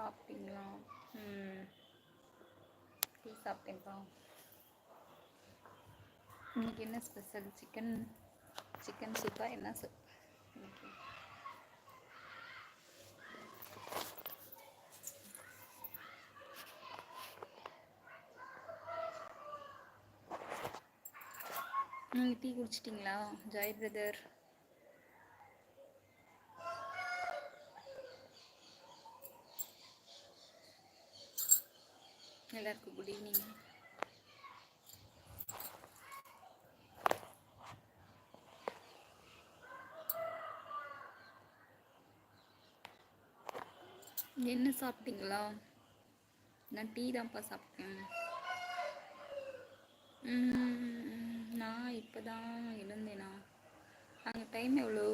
சாப்பிட்டீங்களா? டீ சாப்பிட்டேன்ப்பா. இன்னைக்கு என்ன ஸ்பெஷல்? சிக்கன் சூப்பா? என்ன சூப் இன்னைக்கு? நீங்கள் டீ குடிச்சிட்டிங்களா ஜாய் பிரதர்? எல்லாருக்கும் குட் ஈவினிங். என்ன சாப்பிட்டீங்களா? நான் டீ தான்ப்பா சாப்பிட்டேன். நான் இப்போ தான் எழுந்தேனா? அங்கே டைம் எவ்வளோ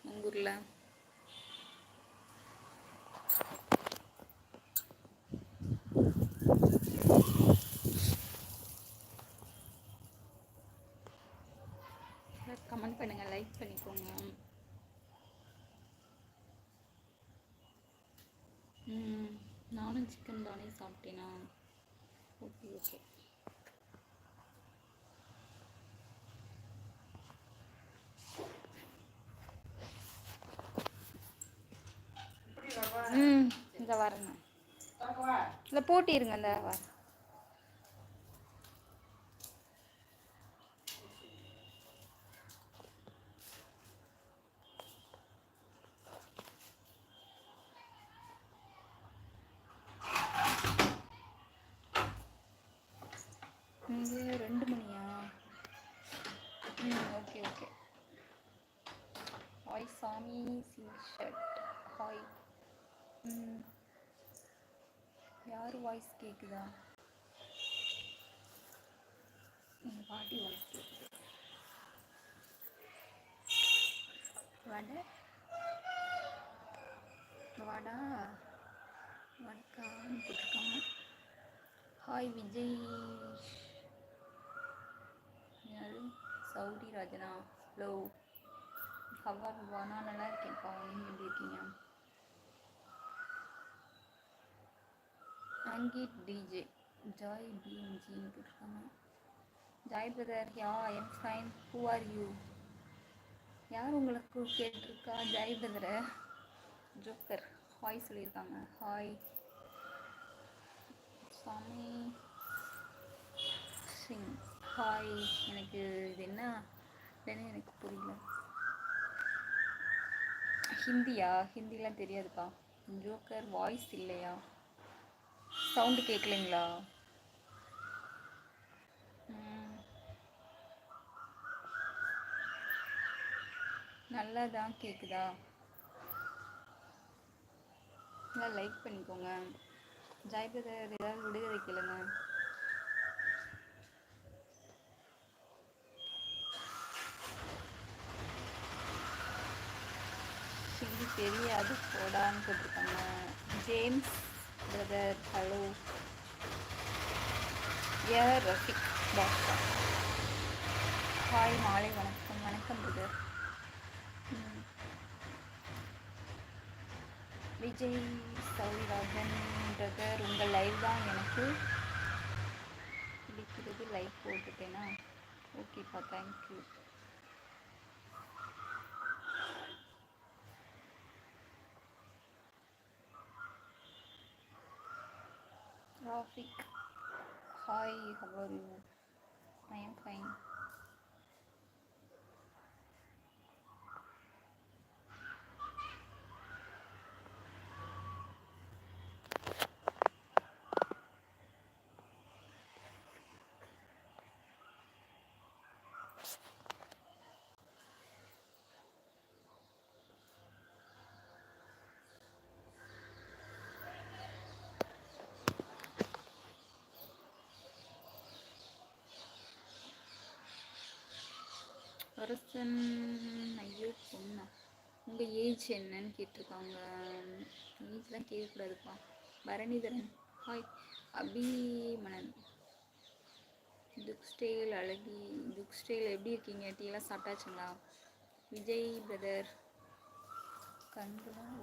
உங்கள் ஊரில்? கமெண்ட் பண்ணுங்கள், லைக் பண்ணிக்கோங்க. நானும் சிக்கன் தானே சாப்பிட்டேனா? Okay okay. இந்த வரேங்க. இல்லை போட்டிருங்க, இந்த வர. இங்கே 2 மணியா? Okay okay. ஹாய் சாமி ஷர்ட். ஹாய். யார் வாய்ஸ் கேட்குதா? எங்கள் பாட்டி வாய்ஸ் கேட்குது. வடை வடா வடக்கான்னு போட்டிருக்காங்க. ஹாய் விஜய். யாரு? சவுதி ராஜனா. ஹலோ ஹவாவா. நான் நல்லா இருக்கேன்ப்பா, நீங்கள் எப்படி இருக்கீங்க? அங்கீட் டிஜே ஜாய் பிஎம்ஜின்னு போட்டிருக்காங்க. Joy brother. Yeah I'm fine. Who are you? யார் உங்களுக்கு கேட்டிருக்கா ஜாய் பிரதரை? ஜோக்கர் ஹாய் சொல்லியிருக்காங்க. ஹாய் சாமி சிங். ஹாய். எனக்கு இது என்னன்னு எனக்கு புரியல. ஹிந்தியா? ஹிந்திலாம் தெரியாதுப்பா. ஜோக்கர் வாய்ஸ் இல்லையா? சவுண்டு கேட்கலைங்களா? நல்லா தான் கேட்குதா? நல்லா லைக் பண்ணிக்கோங்க. ஜாய் பிரதர் ஏதாவது விடுதலை கேளுங்க. ஹிந்தி தெரியாது போடான்னு போட்டிருக்காங்க. James brother hello. யார்? ரஃபிக் பாஷா. ஹாய் மாலை வணக்கம். வணக்கம் பிரதர். விஜய் சௌரிராஜன் பிரதர், உங்கள் லைவ் தான் எனக்கு பிடிக்கிறது. லைக் போட்டுட்டேனா? ஓகேப்பா, thank you. Rafiq hi, how are you? I am fine. அரசன். ஐயோ பொண்ணா? உங்கள் ஏஜ் என்னன்னு கேட்டிருக்காங்க. ஏஜ்லாம் கேட்கக்கூடாதுப்பா. பரணிதரன் ஹாய். அபிமணன். துக் ஸ்டைல் அழகி. துக் ஸ்டைல் எப்படி இருக்கீங்க? டீலாம் சாப்பிட்டாச்சுங்களா? விஜய் பிரதர். கண்களாக